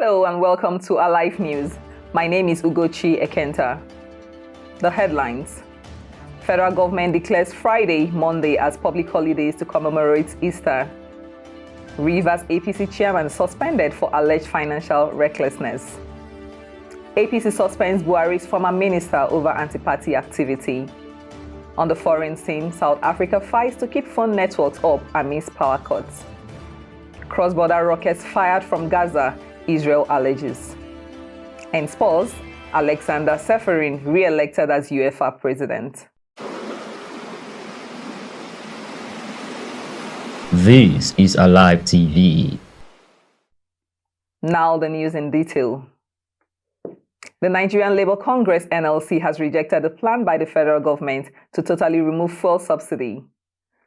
Hello and welcome to Alive News. My name is Ugochi Ekenta. The headlines. Federal government declares Friday, Monday as public holidays to commemorate Easter. Rivers APC chairman suspended for alleged financial recklessness. APC suspends Buhari's former minister over anti-party activity. On the foreign scene, South Africa fights to keep phone networks up amidst power cuts. Cross-border rockets fired from Gaza, Israel alleges. In sports, Alexander Ceferin re-elected as UEFA president. This is Alive TV. Now the news in detail. The Nigerian Labour Congress (NLC) has rejected the plan by the federal government to totally remove fuel subsidy.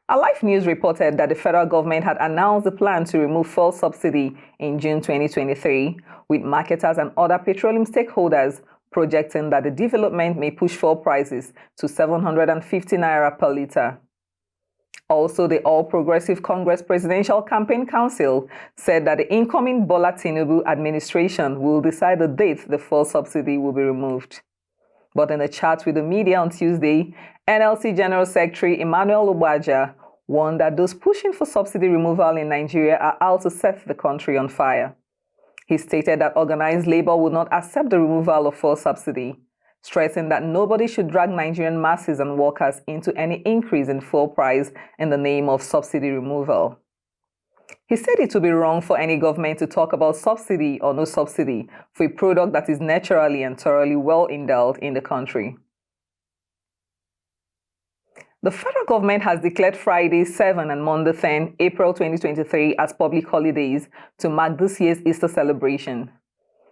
Alive News reported that the federal government had announced the plan to remove fuel subsidy in June 2023, with marketers and other petroleum stakeholders projecting that the development may push fuel prices to 750 naira per litre. Also, the All Progressive Congress Presidential Campaign Council said that the incoming Bola Tinubu administration will decide the date the fuel subsidy will be removed. But in a chat with the media on Tuesday, NLC General Secretary Emmanuel Ubaja warned that those pushing for subsidy removal in Nigeria are out to set the country on fire. He stated that organized labor would not accept the removal of fuel subsidy, stressing that nobody should drag Nigerian masses and workers into any increase in fuel price in the name of subsidy removal. He said it would be wrong for any government to talk about subsidy or no subsidy for a product that is naturally and thoroughly well endowed in the country. The federal government has declared Friday 7 and Monday 10, April 2023 as public holidays to mark this year's Easter celebration.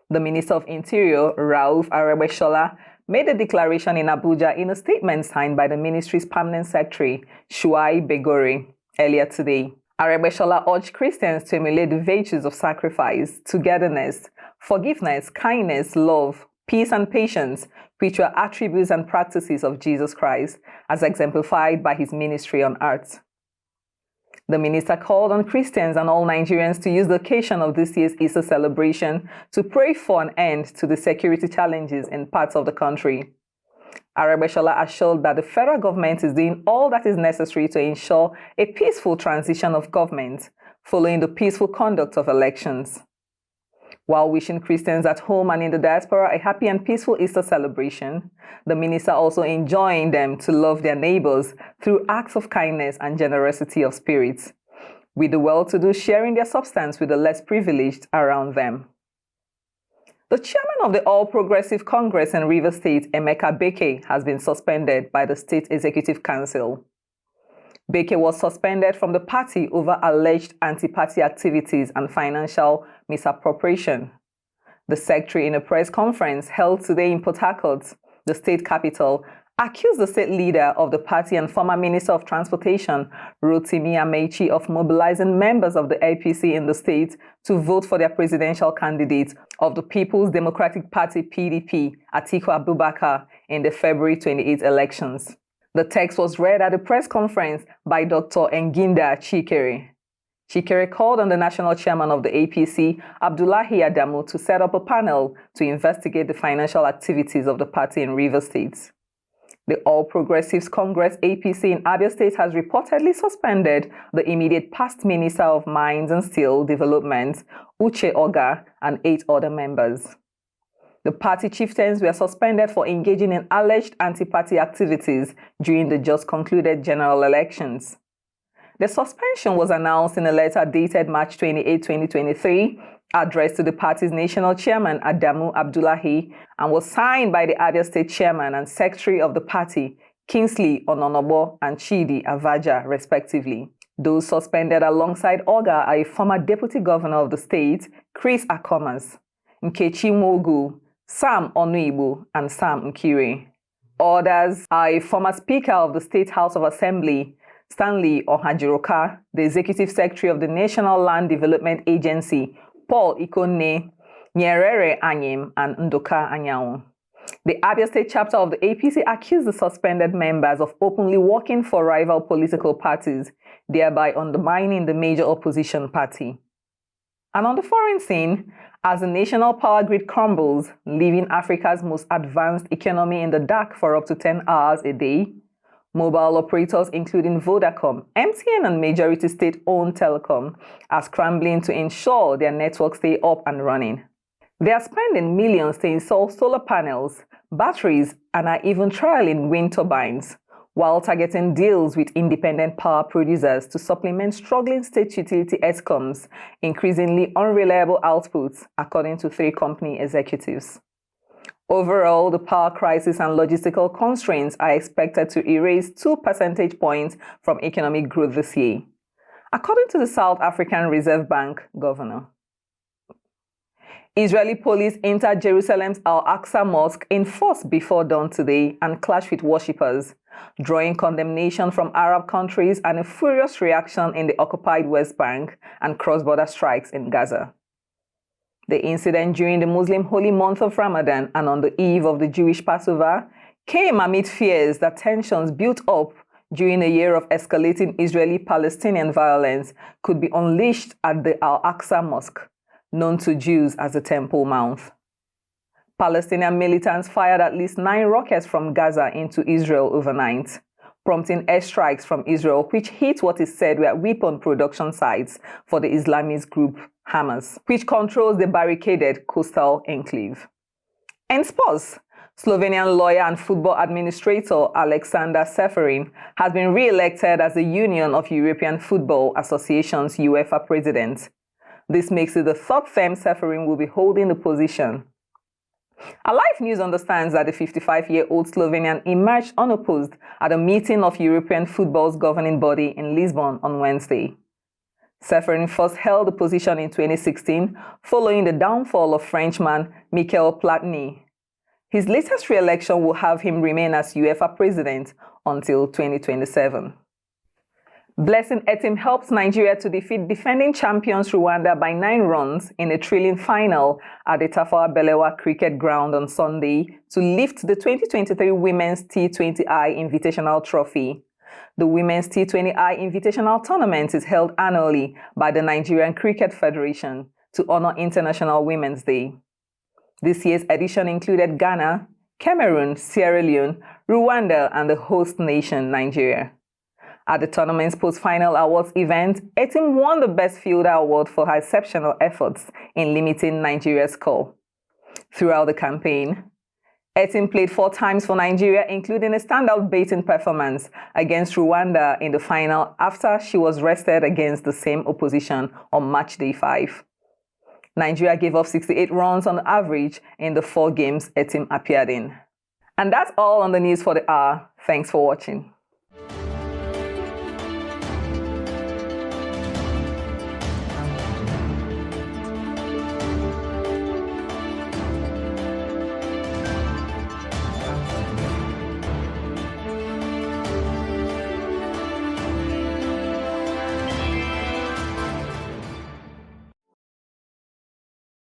The Minister of Interior, Rauf Aregbesola, made a declaration in Abuja in a statement signed by the ministry's permanent secretary, Shuai Begore, earlier today. Aregbesola urged Christians to emulate the virtues of sacrifice, togetherness, forgiveness, kindness, love, peace, and patience, which were attributes and practices of Jesus Christ, as exemplified by his ministry on earth. The minister called on Christians and all Nigerians to use the occasion of this year's Easter celebration to pray for an end to the security challenges in parts of the country. Aregbesola assured that the federal government is doing all that is necessary to ensure a peaceful transition of government following the peaceful conduct of elections. While wishing Christians at home and in the diaspora a happy and peaceful Easter celebration, the minister also enjoined them to love their neighbors through acts of kindness and generosity of spirit, with the well-to-do sharing their substance with the less privileged around them. The chairman of the All Progressive Congress in Rivers State, Emeka Beke, has been suspended by the State Executive Council. Beke was suspended from the party over alleged anti-party activities and financial misappropriation. The secretary, in a press conference held today in Port Harcourt, the state capital, accused the state leader of the party and former Minister of Transportation, Rotimi Amechi, of mobilizing members of the APC in the state to vote for their presidential candidate of the People's Democratic Party (PDP), Atiku Abubakar, in the February 28 elections. The text was read at a press conference by Dr. Nginda Chikere. Chikere called on the national chairman of the APC, Abdullahi Adamu, to set up a panel to investigate the financial activities of the party in Rivers State. The All Progressives Congress APC in Abia State has reportedly suspended the immediate past Minister of Mines and Steel Development, Uche Oga, and 8 other members. The party chieftains were suspended for engaging in alleged anti-party activities during the just concluded general elections. The suspension was announced in a letter dated March 28, 2023, addressed to the party's national chairman, Adamu Abdullahi, and was signed by the Abia State chairman and secretary of the party, Kingsley Ononobo and Chidi Avaja, respectively. Those suspended alongside Oga are a former deputy governor of the state, Chris Akomas, Nkechi Mogu, Sam Onuibu, and Sam Nkiri. Others are a former Speaker of the State House of Assembly, Stanley Ohajiroka, the Executive Secretary of the National Land Development Agency, Paul Ikonne, Nyerere Anyim, and Ndoka Anyanwu. The Abia State chapter of the APC accused the suspended members of openly working for rival political parties, thereby undermining the major opposition party. And on the foreign scene, as the national power grid crumbles, leaving Africa's most advanced economy in the dark for up to 10 hours a day, mobile operators including Vodacom, MTN and majority state-owned Telecom are scrambling to ensure their networks stay up and running. They are spending millions to install solar panels, batteries, and are even trialing wind turbines, while targeting deals with independent power producers to supplement struggling state utility ESCOMs' increasingly unreliable outputs, according to 3 company executives. Overall, the power crisis and logistical constraints are expected to erase 2 percentage points from economic growth this year, according to the South African Reserve Bank governor. Israeli police entered Jerusalem's Al-Aqsa Mosque in force before dawn today and clashed with worshippers, drawing condemnation from Arab countries and a furious reaction in the occupied West Bank and cross-border strikes in Gaza. The incident during the Muslim holy month of Ramadan and on the eve of the Jewish Passover came amid fears that tensions built up during a year of escalating Israeli-Palestinian violence could be unleashed at the Al-Aqsa Mosque, known to Jews as the Temple Mount. Palestinian militants fired at least 9 rockets from Gaza into Israel overnight, prompting airstrikes from Israel, which hit what is said were weapon production sites for the Islamist group Hamas, which controls the barricaded coastal enclave. In sports, Slovenian lawyer and football administrator Alexander Seferin has been re-elected as the Union of European Football Associations UEFA president. This makes it the 3rd term Seferin will be holding the position. Alive News understands that the 55-year-old Slovenian emerged unopposed at a meeting of European football's governing body in Lisbon on Wednesday. Seferin first held the position in 2016 following the downfall of Frenchman Michel Platini. His latest re-election will have him remain as UEFA president until 2027. Blessing Etim helped Nigeria to defeat defending champions Rwanda by 9 runs in a thrilling final at the Tafawa Balewa Cricket Ground on Sunday to lift the 2023 Women's T20I Invitational Trophy. The Women's T20I Invitational Tournament is held annually by the Nigerian Cricket Federation to honor International Women's Day. This year's edition included Ghana, Cameroon, Sierra Leone, Rwanda, and the host nation, Nigeria. At the tournament's post-final awards event, Etim won the Best Fielder award for her exceptional efforts in limiting Nigeria's score. Throughout the campaign, Etim played 4 times for Nigeria, including a standout batting performance against Rwanda in the final after she was rested against the same opposition on match day 5. Nigeria gave up 68 runs on average in the 4 games Etim appeared in. And that's all on the news for the hour. Thanks for watching.